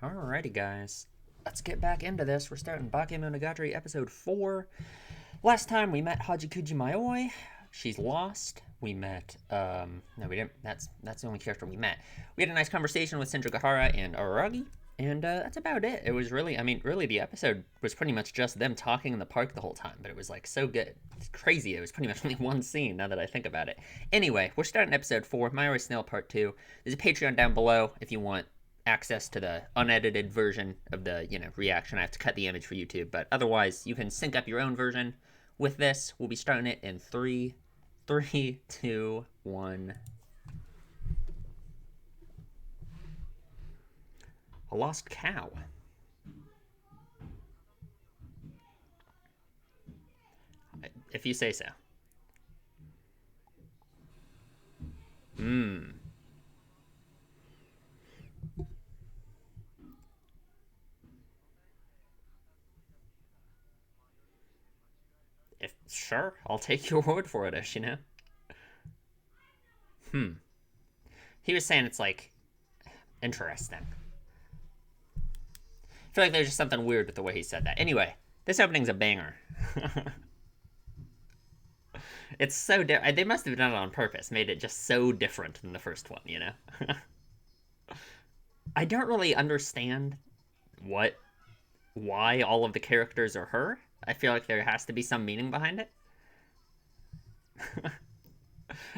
Alrighty, guys. Let's get back into this. We're starting Bakemonogatari episode 4. Last time we met Hajikuji Mayoi. She's lost. We met, no, we didn't. That's the only character we met. We had a nice conversation with Senjugahara and Aragi, and that's about it. It was really, the episode was pretty much just them talking in the park the whole time, but it was like so good. It's crazy. It was pretty much only one scene now that I think about it. Anyway, we're starting episode 4, Mayoi Snail Part 2. There's a Patreon down below if you want access to the unedited version of the reaction. I have to cut the image for YouTube, but otherwise you can sync up your own version with this. We'll be starting it in 3, 2, 1. A lost cow. If you say so. If sure, I'll take your word for it, Ashina. He was saying it's like interesting. I feel like there's just something weird with the way he said that. Anyway, this opening's a banger. It's so different. They must have done it on purpose, made it just so different than the first one, you know? I don't really understand why all of the characters are her. I feel like there has to be some meaning behind it.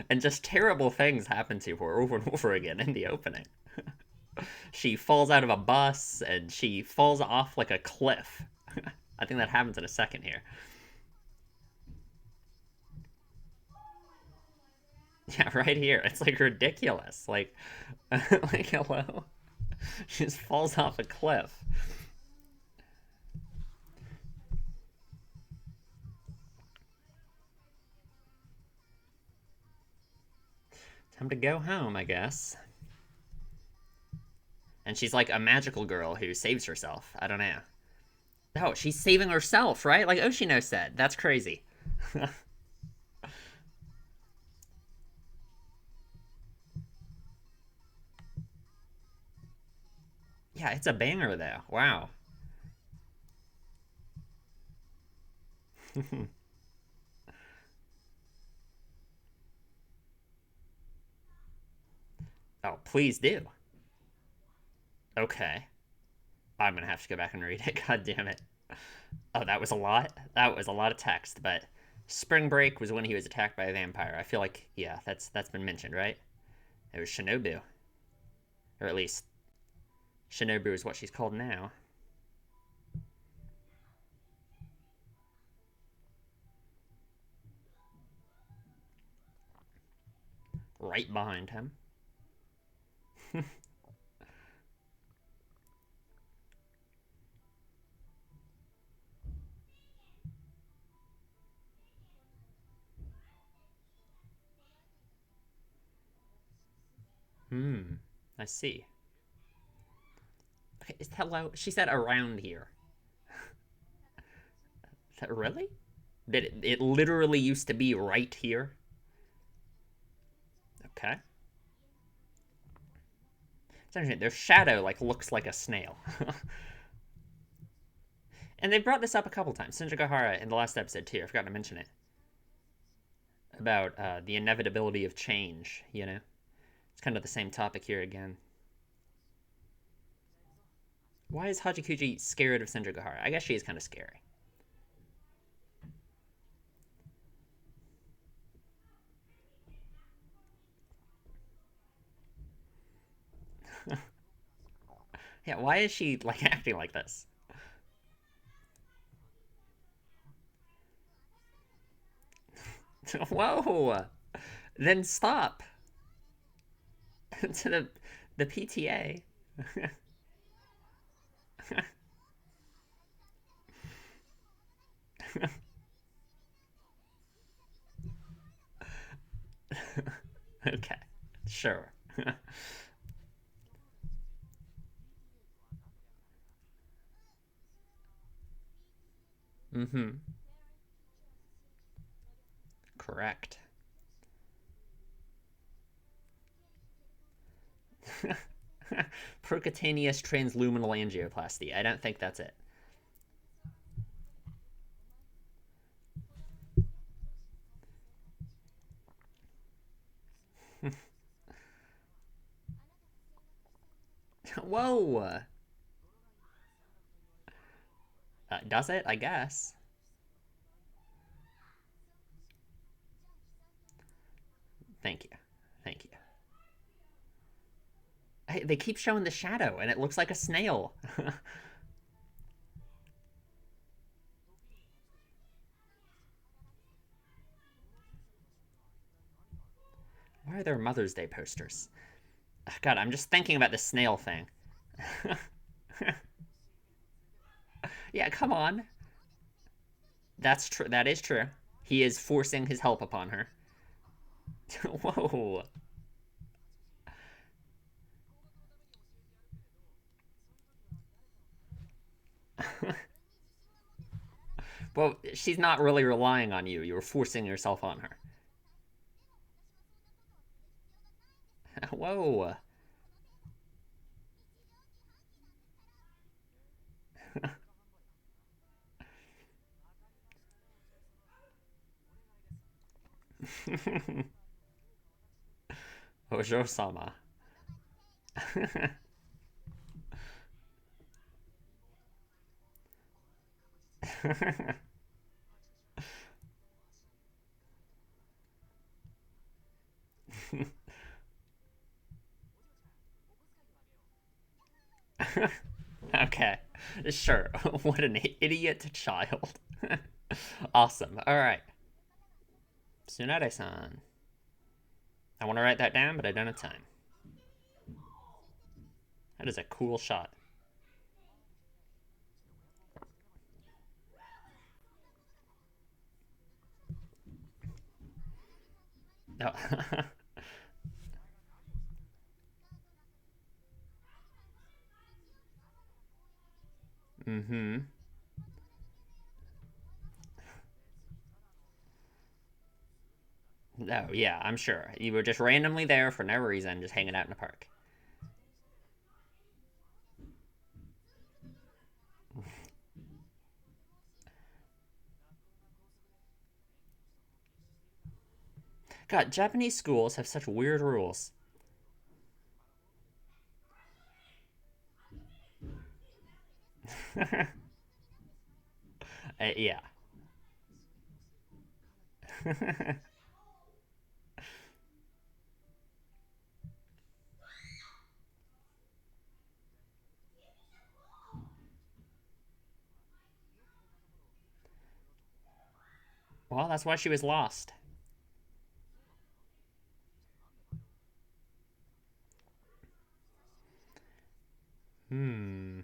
And just terrible things happen to her over and over again in the opening. She falls out of a bus and she falls off like a cliff. I think that happens in a second here. Yeah, right here. It's like ridiculous. Like, like hello. She just falls off a cliff. Time to go home, I guess. And she's like a magical girl who saves herself. I don't know. Oh, she's saving herself, right? Like Oshino said. That's crazy. Yeah, it's a banger, though. Wow. Oh, please do. Okay. I'm gonna have to go back and read it. God damn it. Oh, that was a lot. That was a lot of text. But spring break was when he was attacked by a vampire. I feel like yeah, that's been mentioned, right? It was Shinobu, or at least Shinobu is what she's called now. Right behind him. I see. Okay, is hello? She said around here. Really? Did it literally used to be right here? Okay. It's interesting. Their shadow like looks like a snail. And they brought this up a couple times. Senjugahara in the last episode too. I forgot to mention it about the inevitability of change. You know, it's kind of the same topic here again. Why is Hachikuji scared of Senjugahara? I guess she is kind of scary. Yeah, why is she like acting like this? Whoa! Then stop to the PTA. Okay, sure. Mm-hmm. Correct. Percutaneous transluminal angioplasty. I don't think that's it. Whoa! Does it? I guess. Thank you. Thank you. Hey, they keep showing the shadow, and it looks like a snail. Why are there Mother's Day posters? God, I'm just thinking about the snail thing. Yeah, come on. That's true. That is true. He is forcing his help upon her. Whoa. Well, she's not really relying on you. You're forcing yourself on her. Whoa. Ojo-sama. Okay, sure. What an idiot child. Awesome. All right. Tsunade-san. I want to write that down, but I don't have time. That is a cool shot. Oh. Mm-hmm. Oh, yeah, I'm sure. You were just randomly there for no reason, just hanging out in the park. God, Japanese schools have such weird rules. Yeah. Well, that's why she was lost. Hmm.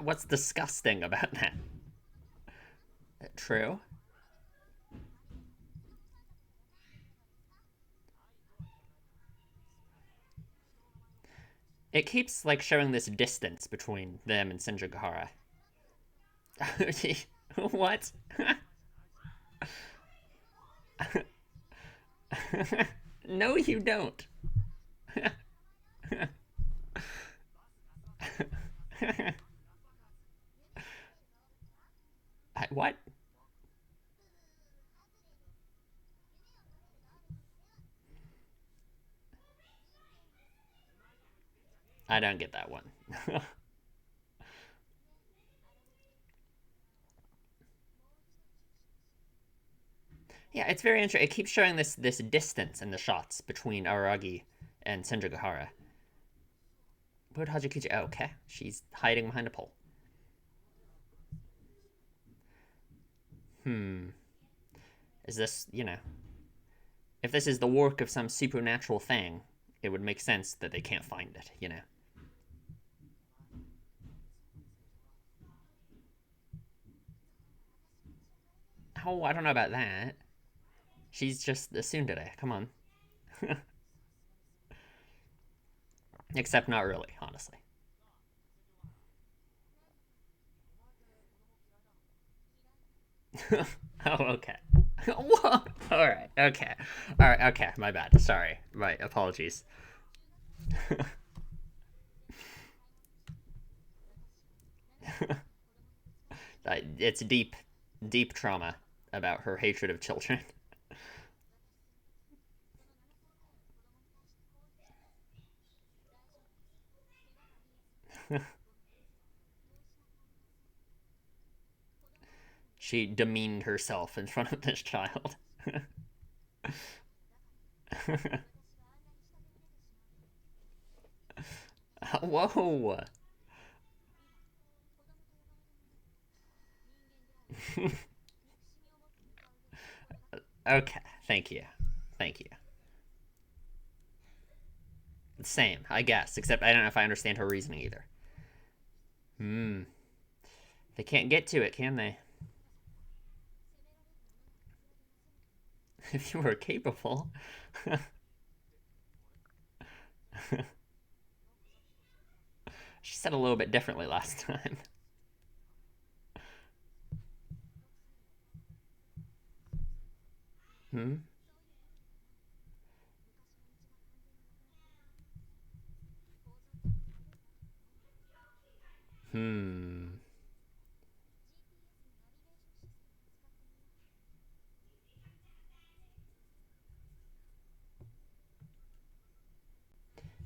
What's disgusting about that? True. It keeps like showing this distance between them and Senjugahara. What? No, you don't. What? I don't get that one. Yeah, it's very interesting. It keeps showing this distance in the shots between Aragi and Senjugahara. But Hajikuji, oh, okay, she's hiding behind a pole. Hmm. Is this, if this is the work of some supernatural thing, it would make sense that they can't find it. Oh, I don't know about that. She's just a tsundere. Come on. Except not really, honestly. Oh, okay. Whoa. All right. Okay. All right. Okay. My bad. Sorry. My apologies. It's deep, deep trauma about her hatred of children. She demeaned herself in front of this child. Whoa. Okay. Thank you. Thank you. Same, I guess. Except I don't know if I understand her reasoning either. Hmm. They can't get to it, can they? If you were capable. She said a little bit differently last time. Hmm. Hmm.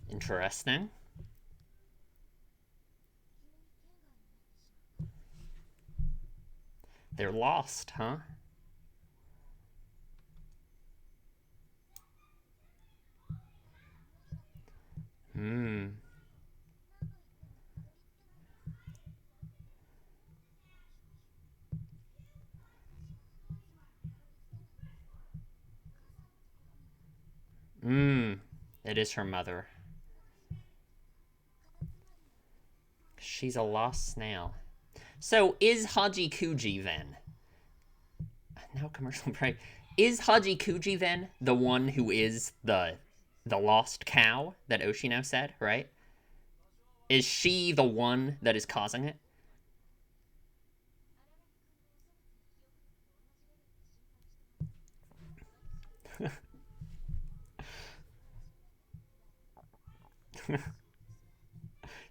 Interesting. They're lost, huh? Hmm. Hmm. It is her mother. She's a lost snail. So is Haji Kuji then? No commercial break. Is Haji Kuji then the one who is the lost cow that Oshino said, right? Is she the one that is causing it?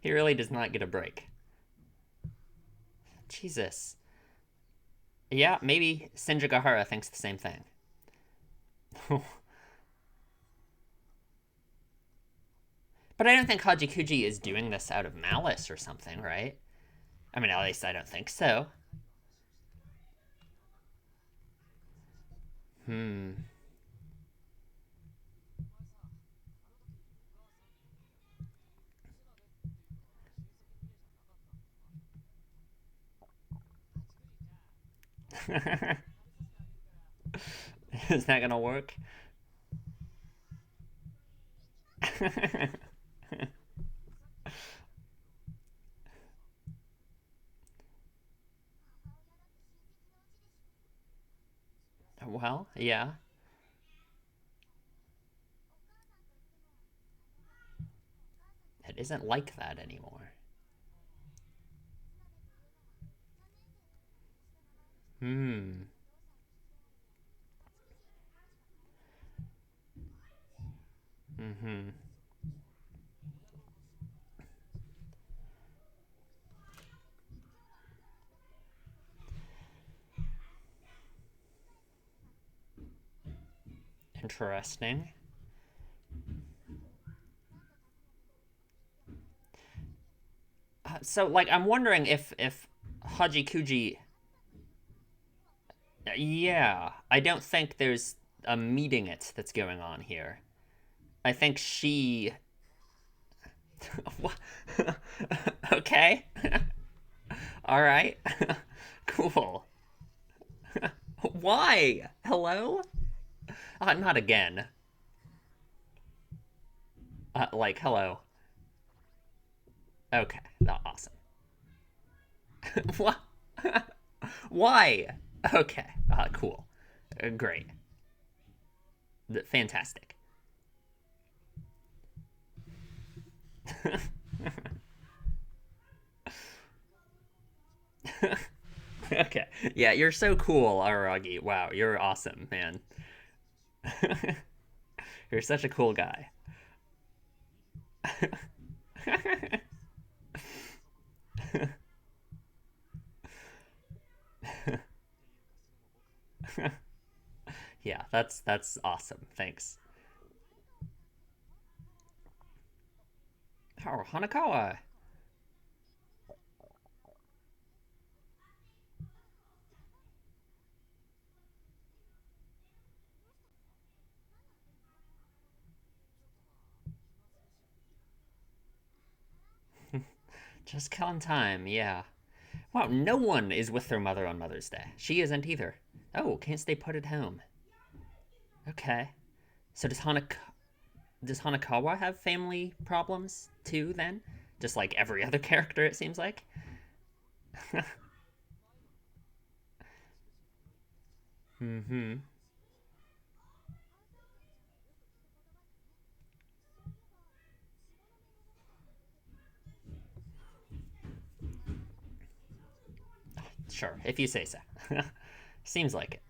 He really does not get a break. Jesus. Yeah, maybe Senjigahara thinks the same thing. But I don't think Hajikuji is doing this out of malice or something, right? I mean, at least I don't think so. Hmm. Is that gonna work? Well, yeah. It isn't like that anymore. Hmm. Mm-hmm. Interesting. So, like, I'm wondering if Hajikuji. Yeah, I don't think there's a meeting it that's going on here. I think she. Okay. All right. Cool. Why? Hello? Not again. Like, hello. Okay. Awesome. What? Why? Okay. Cool. Great. Fantastic. Okay. Yeah, you're so cool, Aragi. Wow, you're awesome, man. You're such a cool guy. Yeah, that's awesome. Thanks. Oh, Hanakawa. Just killing time, yeah. Wow, no one is with their mother on Mother's Day. She isn't either. Oh, can't stay put at home. Okay. So does Hanakawa have family problems too then? Just like every other character it seems like. Mhm. Sure, if you say so. Seems like it.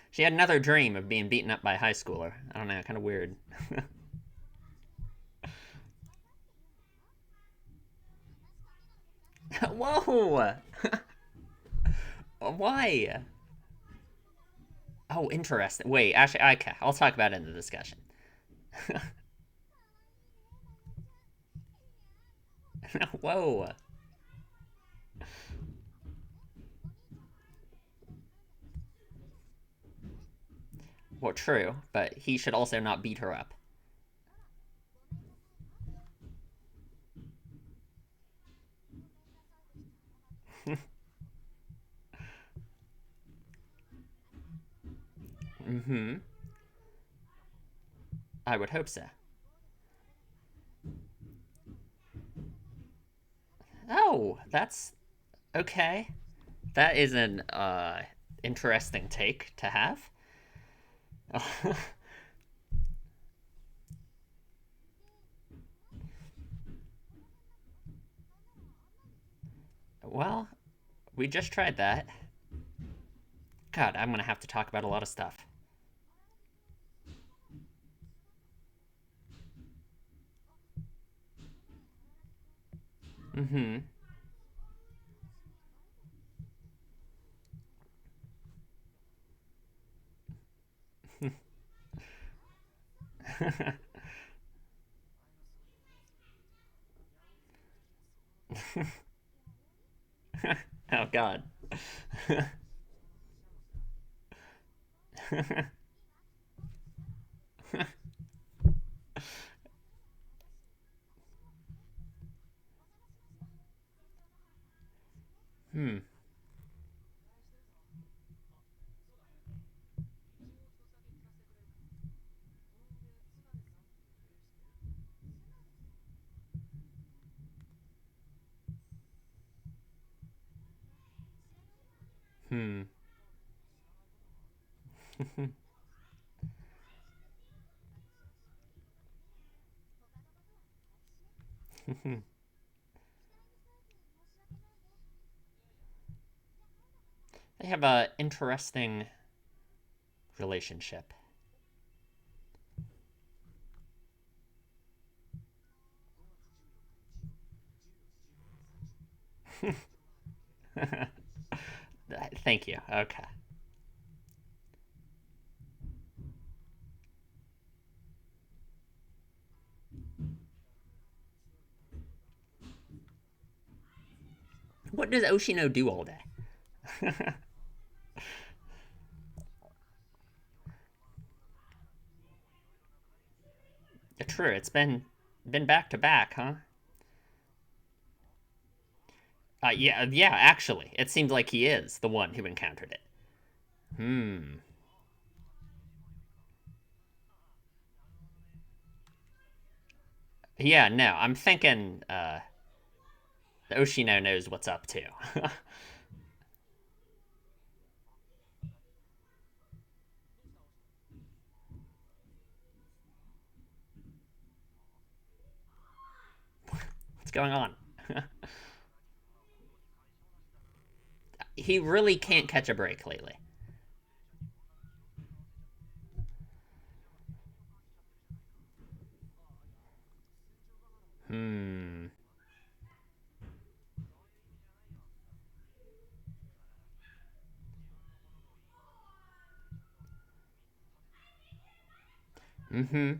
She had another dream of being beaten up by a high schooler. I don't know, kind of weird. Whoa! Why? Oh, interesting. Wait, actually, okay, I'll talk about it in the discussion. Whoa. Well, true, but he should also not beat her up. Mm-hmm. I would hope so. Oh, that's okay. That is an interesting take to have. Well, we just tried that. God, I'm gonna have to talk about a lot of stuff. Mm-hmm. Oh God. Hmm. Hmm. They have a interesting relationship. Thank you. Okay. What does Oshino do all day? True. It's been back to back, huh? Yeah, yeah. Actually, it seems like he is the one who encountered it. Hmm. Yeah. No, I'm thinking. Oshino knows what's up too. going on? He really can't catch a break lately. Hmm. Mm-hmm.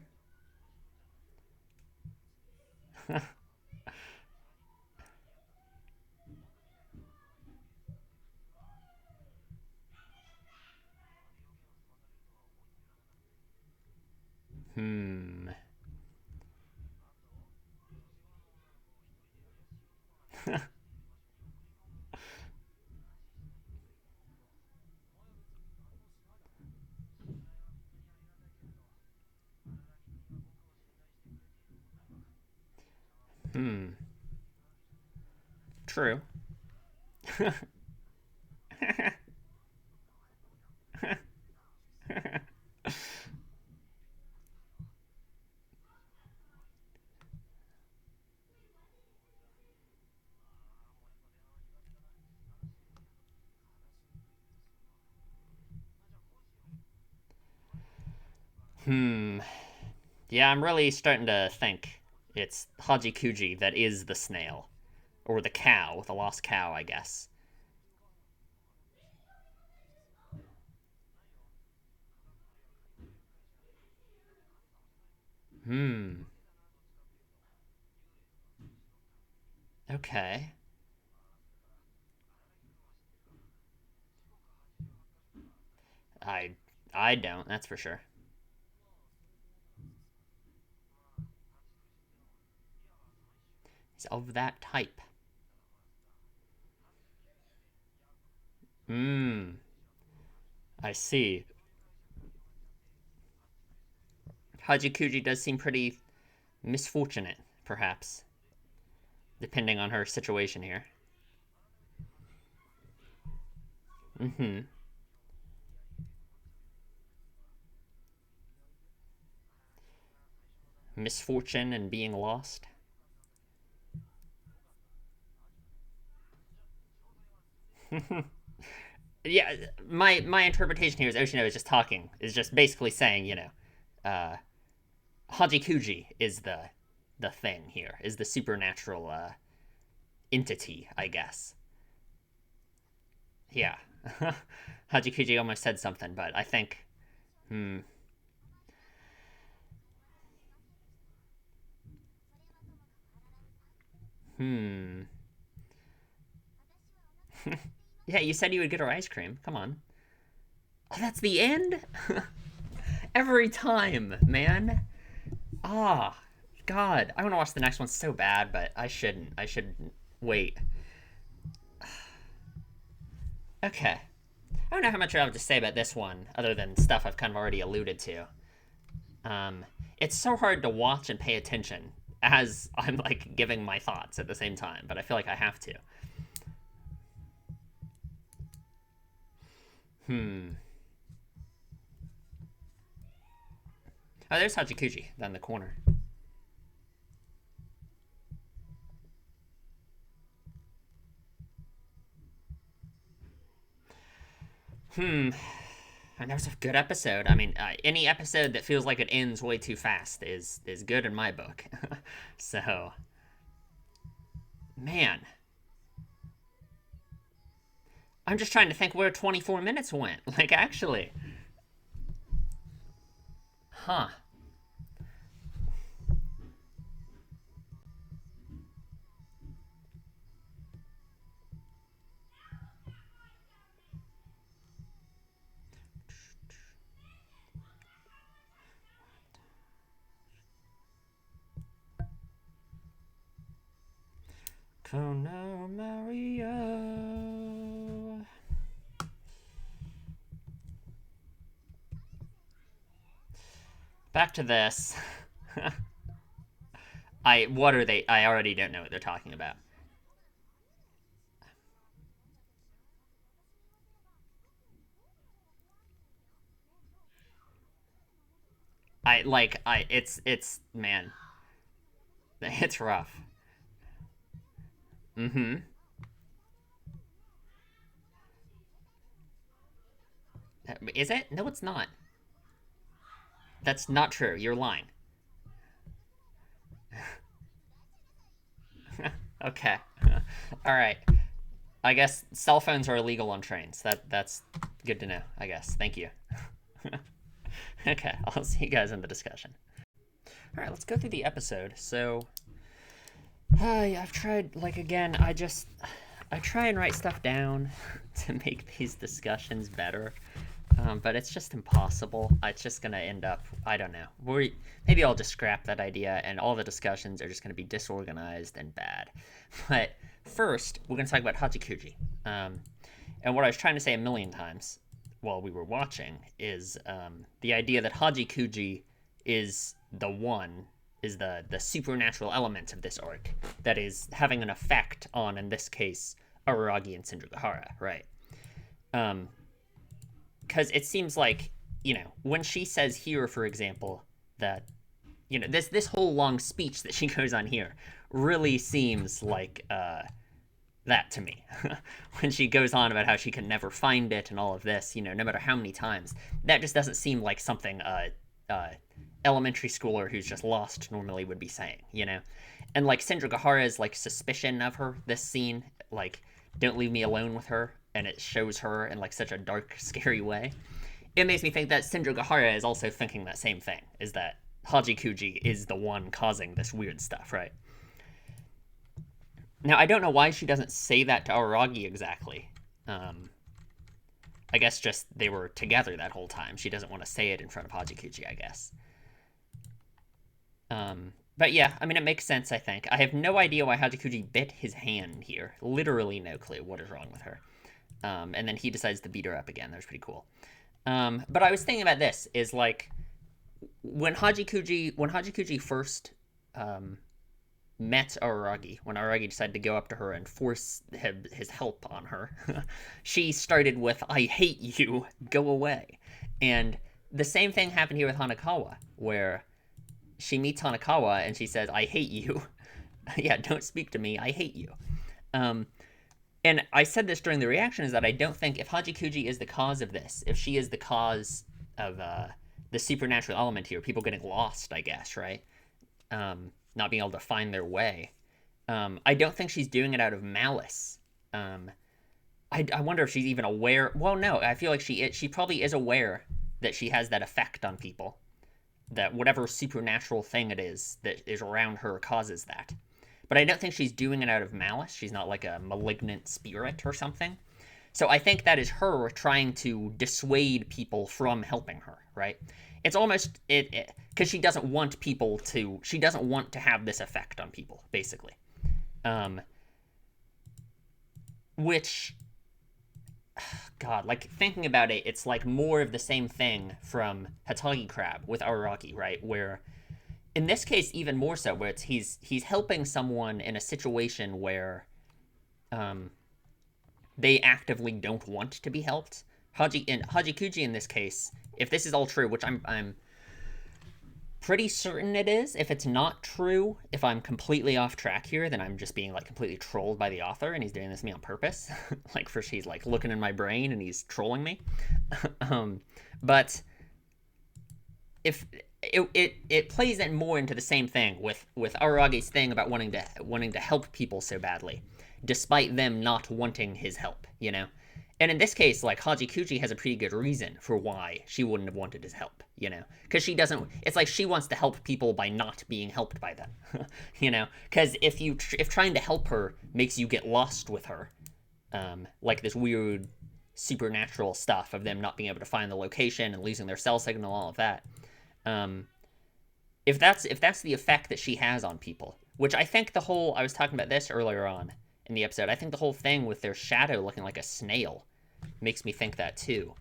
Hmm. Hmm. True. Hmm. Yeah, I'm really starting to think it's Hajikuji that is the snail. Or the cow, the lost cow, I guess. Hmm. Okay. I I don't, that's for sure. He's of that type. Hmm. I see. Hajikuji does seem pretty misfortunate, perhaps, depending on her situation here. Mm-hmm. Misfortune and being lost. Yeah, my interpretation here is Oshino is just talking, is just basically saying, uh, Hajikuji is the thing here, is the supernatural entity, I guess. Yeah. Hajikuji almost said something, but I think, hmm, hmm. Yeah, you said you would get her ice cream. Come on. Oh, that's the end? Every time, man. Ah, God. I want to watch the next one so bad, but I shouldn't. I should wait. Okay. I don't know how much I have to say about this one, other than stuff I've kind of already alluded to. Um, it's so hard to watch and pay attention as I'm like giving my thoughts at the same time, but I feel like I have to. Hmm. Oh, there's Hachikuji down the corner. Hmm. And that was a good episode. I mean, any episode that feels like it ends way too fast is good in my book. So, man, I'm just trying to think where 24 minutes went. Like, actually, huh? Kono Mario. Back to this. What are they? I already don't know what they're talking about. I it's man, it's rough. Mm-hmm. Is it? No, it's not. That's not true. You're lying. Okay. All right. I guess cell phones are illegal on trains. That's good to know, I guess. Thank you. Okay, I'll see you guys in the discussion. All right, let's go through the episode. So, I've tried, like, again, I try and write stuff down to make these discussions better, but it's just impossible. It's just gonna end up, I don't know. Maybe I'll just scrap that idea, and all the discussions are just gonna be disorganized and bad. But first, we're gonna talk about Hachikuji. And what I was trying to say a million times while we were watching is the idea that Hachikuji is the one, is the supernatural element of this arc that is having an effect on, in this case, Araragi and Sindrugahara, right? Because it seems like, when she says here, for example, that, this whole long speech that she goes on here really seems like that to me. When she goes on about how she can never find it and all of this, no matter how many times, that just doesn't seem like something elementary schooler who's just lost normally would be saying, And like Sindrugahara's like suspicion of her, this scene, like, don't leave me alone with her, and it shows her in like such a dark, scary way. It makes me think that Sindrugahara is also thinking that same thing, is that Hachikuji is the one causing this weird stuff, right? Now, I don't know why she doesn't say that to Araragi exactly. I guess just they were together that whole time. She doesn't want to say it in front of Hachikuji, I guess. But yeah, I mean, it makes sense, I think. I have no idea why Hachikuji bit his hand here. Literally no clue what is wrong with her. And then he decides to beat her up again. That was pretty cool. But I was thinking about this, is like, when Hachikuji first met Araragi, when Araragi decided to go up to her and force his help on her, she started with, I hate you, go away. And the same thing happened here with Hanakawa, where she meets Hanakawa and she says, I hate you. Yeah, don't speak to me, I hate you. And I said this during the reaction, is that I don't think, if Hachikuji is the cause of this, if she is the cause of the supernatural element here, people getting lost, I guess, right? Not being able to find their way. I don't think she's doing it out of malice. I wonder if she's even aware. Well, no, I feel like she probably is aware that she has that effect on people. That whatever supernatural thing it is that is around her causes that. But I don't think she's doing it out of malice. She's not like a malignant spirit or something. So I think that is her trying to dissuade people from helping her, right? It's almost because she doesn't want people to. She doesn't want to have this effect on people, basically. Which, God, like, thinking about it, it's like more of the same thing from Hatagi Crab with Araragi, right? Where, in this case, even more so, where he's helping someone in a situation where they actively don't want to be helped. Hachikuji in this case, if this is all true, which I'm pretty certain it is. If it's not true, if I'm completely off track here, then I'm just being like completely trolled by the author, and he's doing this to me on purpose. Like, first he's like looking in my brain and he's trolling me. But if it plays in more into the same thing with Araragi's thing about wanting to help people so badly, despite them not wanting his help, And in this case, like, Hachikuji has a pretty good reason for why she wouldn't have wanted his help, Because she doesn't, it's like she wants to help people by not being helped by them, Because if trying to help her makes you get lost with her, like this weird supernatural stuff of them not being able to find the location and losing their cell signal, all of that, if that's the effect that she has on people, which I think I was talking about this earlier on in the episode, I think the whole thing with their shadow looking like a snail makes me think that too.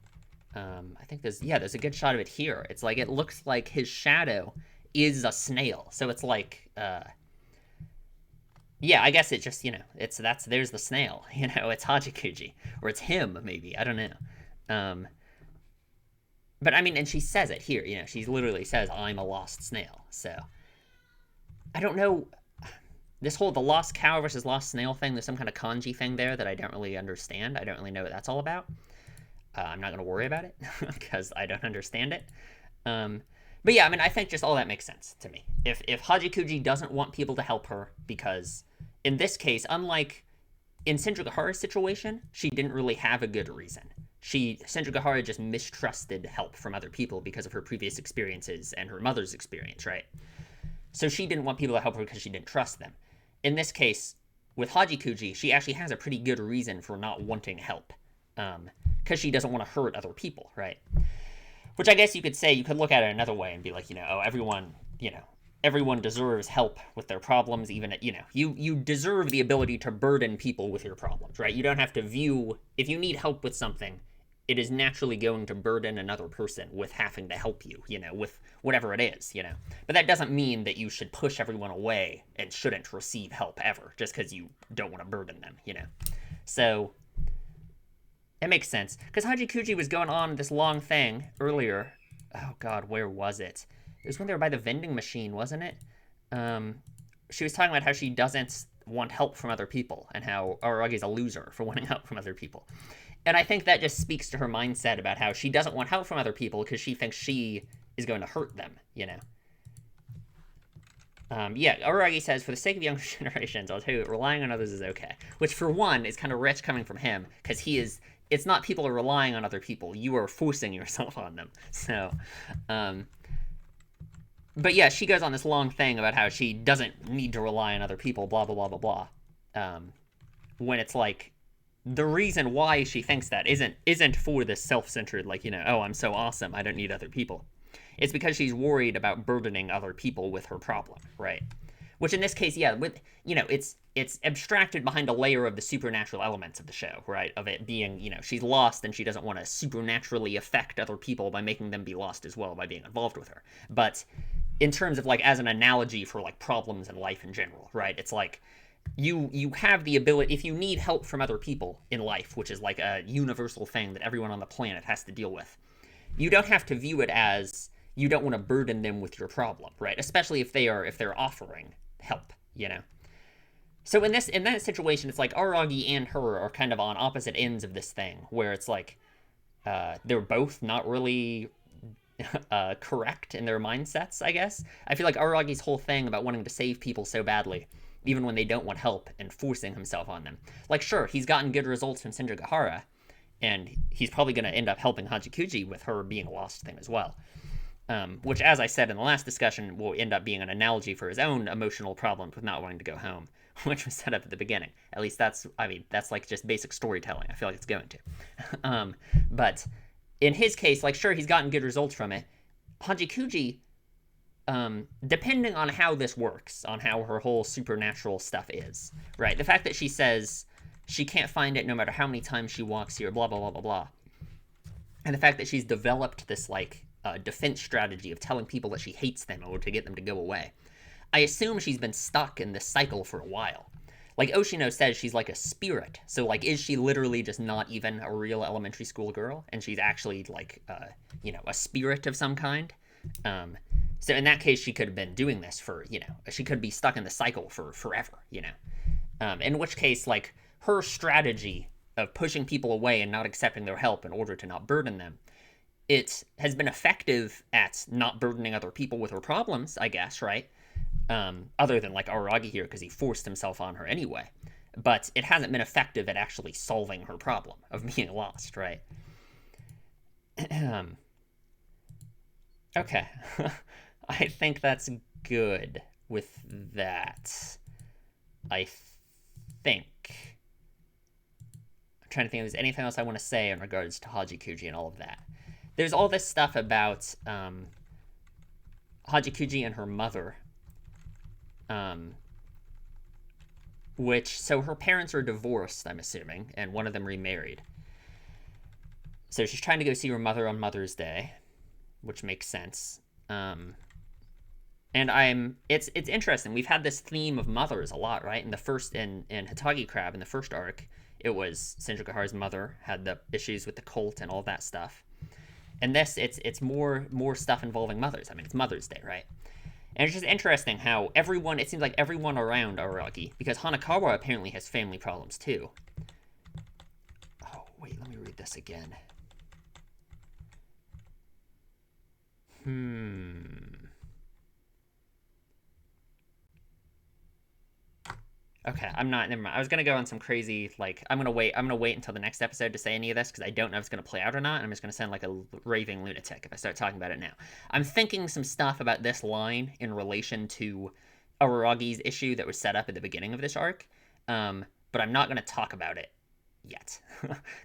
I think there's a good shot of it here. It's like, it looks like his shadow is a snail. So it's like, yeah, I guess it just, there's the snail, it's Hachikuji, or it's him, maybe, I don't know. But I mean, and she says it here, she literally says, I'm a lost snail. So I don't know. this whole the lost cow versus lost snail thing, there's some kind of kanji thing there that I don't really understand. I don't really know what that's all about. I'm not going to worry about it because I don't understand it. But yeah, I mean, I think just all that makes sense to me. If Hajikuji doesn't want people to help her because, in this case, unlike in Senjugahara's situation, she didn't really have a good reason. Senjugahara just mistrusted help from other people because of her previous experiences and her mother's experience, right? So she didn't want people to help her because she didn't trust them. In this case, with Hajikuji, she actually has a pretty good reason for not wanting help. Because she doesn't want to hurt other people, right? Which I guess you could say, you could look at it another way and be like, everyone deserves help with their problems, even at, you deserve the ability to burden people with your problems, right? You don't have to view, if you need help with something, it is naturally going to burden another person with having to help you, with whatever it is, But that doesn't mean that you should push everyone away and shouldn't receive help ever, just because you don't want to burden them, So it makes sense. Because Hajikuji was going on this long thing earlier. Oh, God, where was it? It was when they were by the vending machine, wasn't it? She was talking about how she doesn't want help from other people and how Aragi's a loser for wanting help from other people. And I think that just speaks to her mindset about how she doesn't want help from other people because she thinks she is going to hurt them, Aragi says, for the sake of younger generations, I'll tell you, relying on others is okay. Which, for one, is kind of rich coming from him, because it's not people are relying on other people. You are forcing yourself on them. So, but yeah, she goes on this long thing about how she doesn't need to rely on other people, blah, blah, blah, blah, blah. When it's like, the reason why she thinks that isn't for this self-centered, oh, I'm so awesome, I don't need other people. It's because she's worried about burdening other people with her problem, right? Which in this case, yeah, with it's abstracted behind a layer of the supernatural elements of the show, right? Of it being, she's lost and she doesn't want to supernaturally affect other people by making them be lost as well by being involved with her. But in terms of as an analogy for problems in life in general, right? It's like you have the ability, if you need help from other people in life, which is a universal thing that everyone on the planet has to deal with, you don't have to view it as you don't want to burden them with your problem, right? Especially if they're offering help, So in that situation, it's Aragi and her are kind of on opposite ends of this thing, where it's they're both not really correct in their mindsets, I guess. I feel like Aragi's whole thing about wanting to save people so badly, even when they don't want help, and forcing himself on them. Sure, he's gotten good results from Senjugahara, and he's probably going to end up helping Hajikuji with her being a lost thing as well. Which, as I said in the last discussion, will end up being an analogy for his own emotional problems with not wanting to go home, which was set up at the beginning. At least that's just basic storytelling. I feel like it's going to. But in his case, sure, he's gotten good results from it. Hajikuji, depending on how this works, on how her whole supernatural stuff is, right? The fact that she says she can't find it no matter how many times she walks here, blah, blah, blah, blah, blah. And the fact that she's developed this, defense strategy of telling people that she hates them in order to get them to go away. I assume she's been stuck in this cycle for a while. Oshino says she's like a spirit. So, is she literally just not even a real elementary school girl? And she's actually, a spirit of some kind? So in that case, she could have been doing this for, she could be stuck in the cycle for forever, in which case, her strategy of pushing people away and not accepting their help in order to not burden them, it has been effective at not burdening other people with her problems, I guess, right? Other than Aragi here, because he forced himself on her anyway. But it hasn't been effective at actually solving her problem of being lost, right? Okay. I think that's good with that. I think. I'm trying to think if there's anything else I want to say in regards to Hajikuji and all of that. There's all this stuff about Hajikuji and her mother. So her parents are divorced, I'm assuming, and one of them remarried. So she's trying to go see her mother on Mother's Day, which makes sense. And it's interesting. We've had this theme of mothers a lot, right? In Hitagi Crab, in the first arc, it was Senjugahara's mother had the issues with the cult and all that stuff. And this, it's more stuff involving mothers. I mean, it's Mother's Day, right? And it's just interesting how everyone, it seems like everyone around Araragi, because Hanakawa apparently has family problems too. Oh, wait, let me read this again. Okay, I'm not. Never mind. I was gonna go on some crazy like I'm gonna wait until the next episode to say any of this because I don't know if it's gonna play out or not. And I'm just gonna sound like a raving lunatic if I start talking about it now. I'm thinking some stuff about this line in relation to Araragi's issue that was set up at the beginning of this arc, but I'm not gonna talk about it yet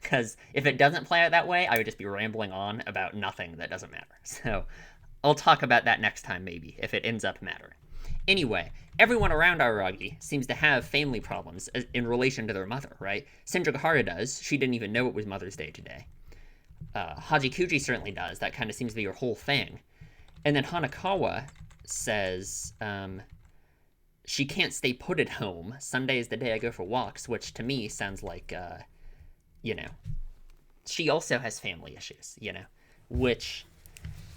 because if it doesn't play out that way, I would just be rambling on about nothing that doesn't matter. So I'll talk about that next time maybe if it ends up mattering. Anyway, everyone around Araragi seems to have family problems in relation to their mother, right? Senjogahara does. She didn't even know it was Mother's Day today. Hajikuji certainly does. That kind of seems to be her whole thing. And then Hanakawa says she can't stay put at home. Sunday is the day I go for walks, which to me sounds like, she also has family issues, which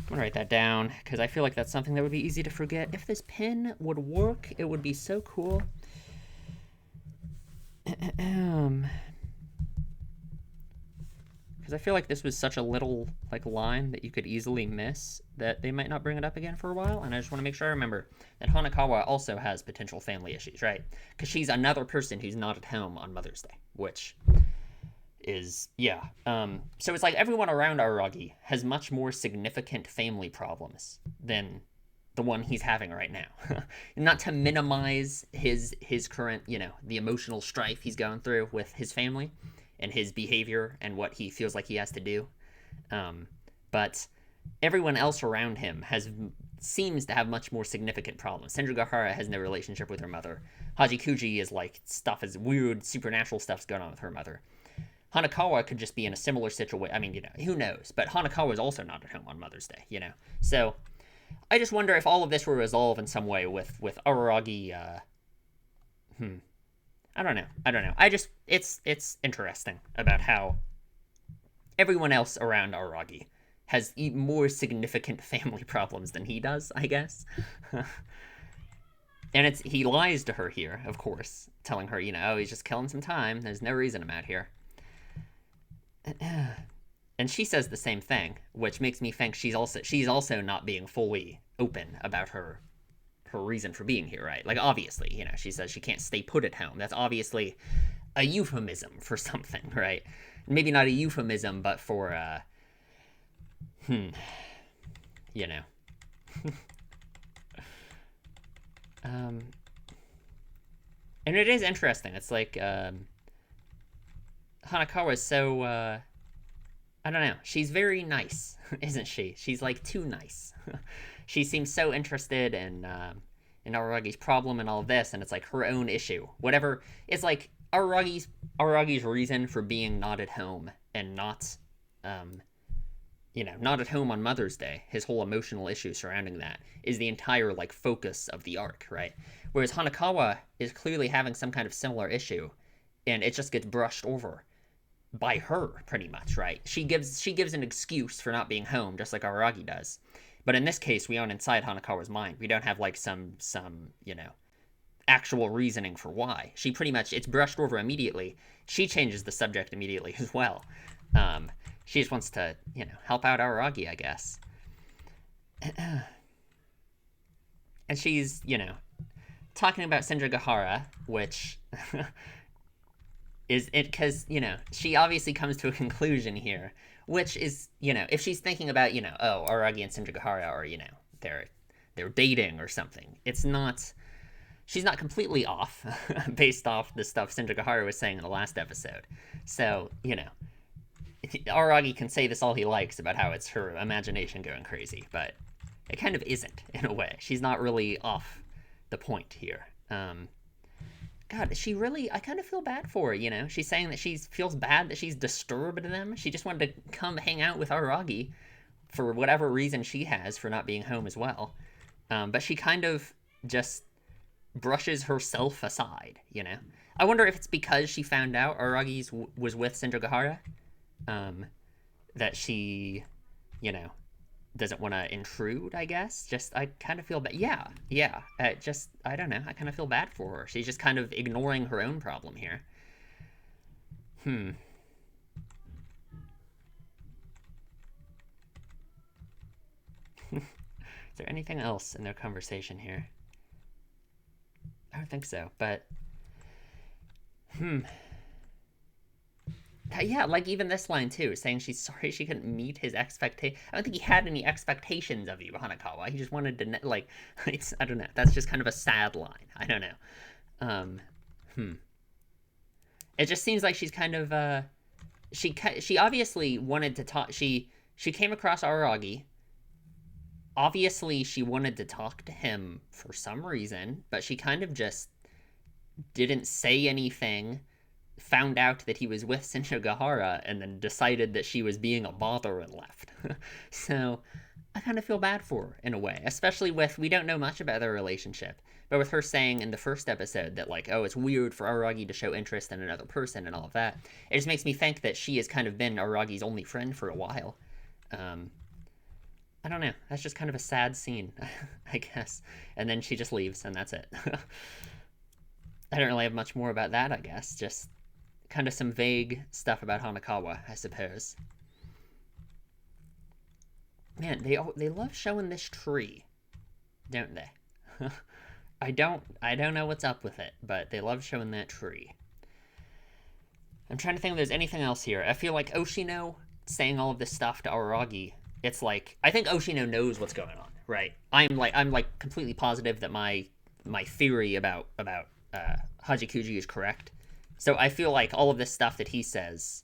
I'm gonna write that down because I feel like that's something that would be easy to forget. If this pen would work, it would be so cool. Because I feel like this was such a little line that you could easily miss that they might not bring it up again for a while. And I just want to make sure I remember that Hanakawa also has potential family issues, right? Because she's another person who's not at home on Mother's Day, which is, yeah. So it's like everyone around Araragi has much more significant family problems than the one he's having right now. Not to minimize his current, the emotional strife he's going through with his family and his behavior and what he feels like he has to do. But everyone else around him seems to have much more significant problems. Senjogahara has no relationship with her mother. Hajikuji is weird supernatural stuff's going on with her mother. Hanakawa could just be in a similar situation. I mean, who knows? But Hanakawa is also not at home on Mother's Day, So I just wonder if all of this will resolve in some way with Araragi. I don't know. It's interesting about how everyone else around Araragi has more significant family problems than he does, I guess. And he lies to her here, of course, telling her, he's just killing some time. There's no reason I'm out here. And she says the same thing, which makes me think she's also not being fully open about her reason for being here, right? Like, obviously, she says she can't stay put at home. That's obviously a euphemism for something, right? Maybe not a euphemism, but for and it is interesting. It's like Hanakawa is so, I don't know. She's very nice, isn't she? She's like too nice. She seems so interested in Araragi's problem and all of this, and it's like her own issue. Whatever. It's like Araragi's reason for being not at home and not at home on Mother's Day, his whole emotional issue surrounding that, is the entire focus of the arc, right? Whereas Hanakawa is clearly having some kind of similar issue, and it just gets brushed over by her, pretty much, right? She gives an excuse for not being home, just like Araragi does. But in this case, we aren't inside Hanakawa's mind. We don't have some actual reasoning for why. She pretty much, it's brushed over immediately. She changes the subject immediately as well. She just wants to, help out Araragi, I guess. And she's, talking about Senjogahara, which is it because, she obviously comes to a conclusion here, which is, if she's thinking about, Araragi and Senjogahara are, they're dating or something. It's not, she's not completely off based off the stuff Senjogahara was saying in the last episode. So, Araragi can say this all he likes about how it's her imagination going crazy, but it kind of isn't, in a way. She's not really off the point here. God, she really, I kind of feel bad for her, She's saying that she feels bad that she's disturbed them. She just wanted to come hang out with Araragi for whatever reason she has for not being home as well. But she kind of just brushes herself aside, I wonder if it's because she found out Araragi was with Senjogahara, that she, doesn't want to intrude, I guess. Just, I kind of feel bad. Yeah, yeah. Just, I don't know. I kind of feel bad for her. She's just kind of ignoring her own problem here. Hmm. Is there anything else in their conversation here? I don't think so, but hmm. Yeah, like even this line too, saying she's sorry she couldn't meet his expectation. I don't think he had any expectations of you, Hanakawa. He just wanted to like, I don't know. That's just kind of a sad line. I don't know. Um, hmm. It just seems like she's kind of she obviously wanted to talk. She came across Aragi. Obviously, she wanted to talk to him for some reason, but she kind of just didn't say anything, found out that he was with Shinjogahara, and then decided that she was being a bother and left. So I kind of feel bad for her in a way, especially with, we don't know much about their relationship, but with her saying in the first episode that, like, oh, it's weird for Aragi to show interest in another person and all of that, it just makes me think that she has kind of been Aragi's only friend for a while. Um, I don't know. That's just kind of a sad scene, I guess. And then she just leaves, and that's it. I don't really have much more about that, I guess. Just kind of some vague stuff about Hanakawa, I suppose. Man, they love showing this tree, don't they? I don't know what's up with it, but they love showing that tree. I'm trying to think if there's anything else here. I feel like Oshino saying all of this stuff to Aragi, it's like, I think Oshino knows what's going on, right? I'm completely positive that my theory about Hajikuji is correct. So I feel like all of this stuff that he says,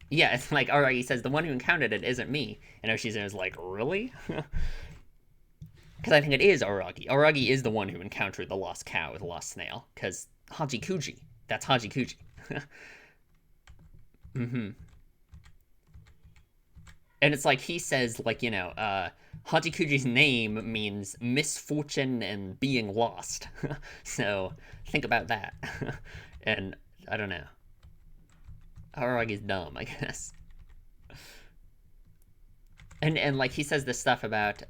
yeah, it's like, Aragi says, the one who encountered it isn't me. And Oshino is like, really? Because I think it is Aragi. Aragi is the one who encountered the lost cow, the lost snail. Because Hajikuji, that's Hajikuji. Mm-hmm. And it's like he says, like, Hajikuji's name means misfortune and being lost. So think about that. And I don't know. Aragi's dumb, I guess. And like he says this stuff about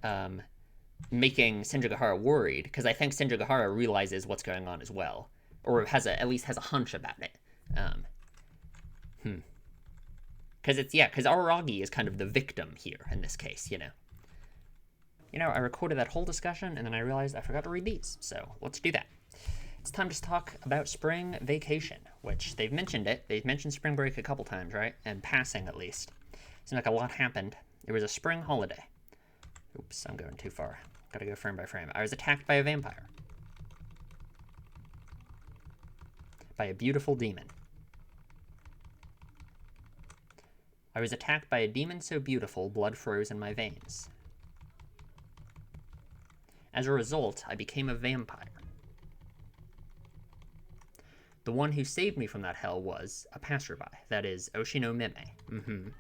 making Shinjogahara worried, because I think Shinjogahara realizes what's going on as well, or at least has a hunch about it. Because Aragi is kind of the victim here in this case, I recorded that whole discussion, and then I realized I forgot to read these, so let's do that. It's time to talk about spring vacation, which they've mentioned it. They've mentioned spring break a couple times, right? And passing, at least. Seems like a lot happened. It was a spring holiday. Oops, I'm going too far. Gotta go frame by frame. I was attacked by a vampire. By a beautiful demon. I was attacked by a demon so beautiful, blood froze in my veins. As a result, I became a vampire. The one who saved me from that hell was a passerby, that is, Oshino Mime.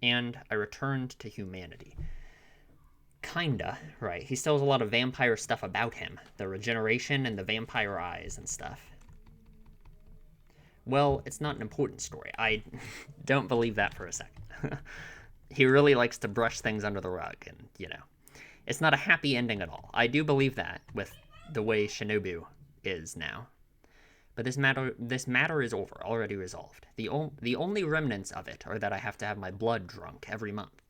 And I returned to humanity. Kinda, right. He still has a lot of vampire stuff about him. The regeneration and the vampire eyes and stuff. Well, it's not an important story. I don't believe that for a second. He really likes to brush things under the rug, and, it's not a happy ending at all. I do believe that, with the way Shinobu is now. But this matter is over, already resolved. The only remnants of it are that I have to have my blood drunk every month,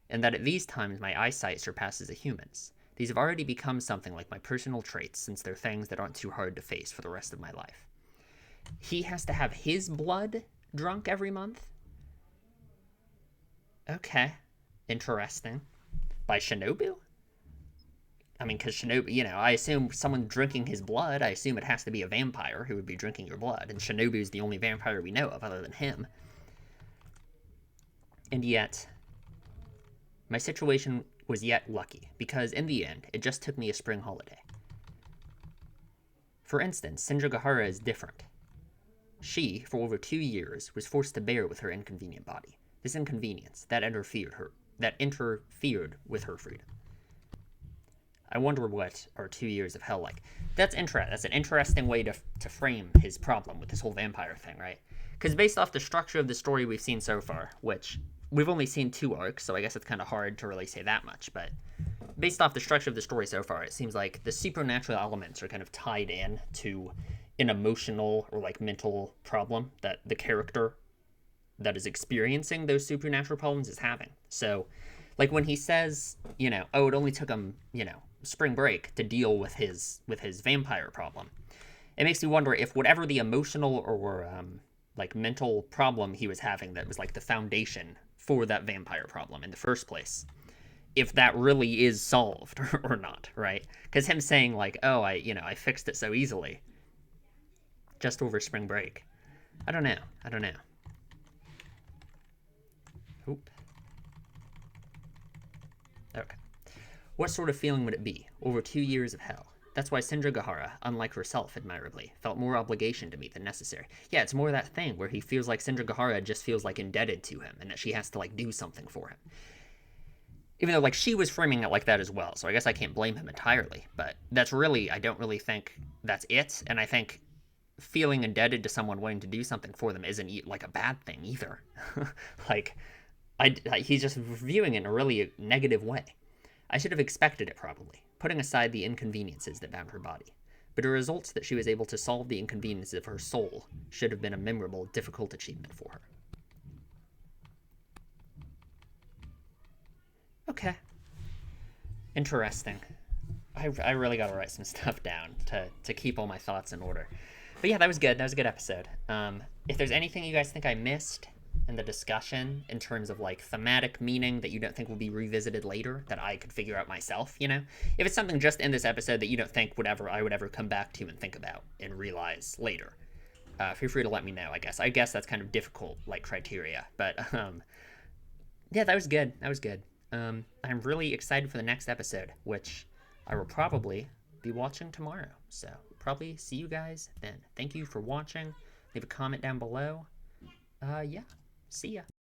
and that at these times my eyesight surpasses a human's. These have already become something like my personal traits, since they're things that aren't too hard to face for the rest of my life. He has to have his blood drunk every month? Okay. Interesting. By Shinobu? I mean, because Shinobu, I assume someone drinking his blood, I assume it has to be a vampire who would be drinking your blood, and Shinobu's the only vampire we know of other than him. And yet, my situation was yet lucky, because in the end, it just took me a spring holiday. For instance, Shinjogahara is different. She, for over 2 years, was forced to bear with her inconvenient body. This inconvenience, that interfered with her freedom. I wonder what are 2 years of hell like. That's an interesting way to frame his problem with this whole vampire thing, right? Because based off the structure of the story we've seen so far, which we've only seen 2 arcs, so I guess it's kind of hard to really say that much, but based off the structure of the story so far, it seems like the supernatural elements are kind of tied in to an emotional or like mental problem that the character that is experiencing those supernatural problems is having. So, like when he says, oh, it only took him, spring break to deal with his vampire problem. It makes me wonder if whatever the emotional or like mental problem he was having that was like the foundation for that vampire problem in the first place, if that really is solved or not, right? Because him saying like, oh, I fixed it so easily just over spring break. I don't know. Oop. Okay. What sort of feeling would it be? Over 2 years of hell. That's why Sindrigahara, unlike herself, admirably, felt more obligation to me than necessary. Yeah, it's more that thing where he feels like Sindrigahara just feels like indebted to him and that she has to like do something for him. Even though like she was framing it like that as well, so I guess I can't blame him entirely. But that's really, I don't really think that's it. And I think feeling indebted to someone wanting to do something for them isn't like a bad thing either. like, he's just viewing it in a really negative way. I should have expected it probably, putting aside the inconveniences that bound her body. But the results that she was able to solve the inconveniences of her soul should have been a memorable, difficult achievement for her. Okay. Interesting. I really got to write some stuff down to keep all my thoughts in order. But yeah, that was good. That was a good episode. If there's anything you guys think I missed in the discussion in terms of like thematic meaning that you don't think will be revisited later that I could figure out myself, if it's something just in this episode that you don't think I would ever come back to and think about and realize later, feel free to let me know. I guess that's kind of difficult like criteria, but yeah, that was good. I'm really excited for the next episode, which I will probably be watching tomorrow. So probably see you guys then. Thank you for watching. Leave a comment down below. Yeah, see ya.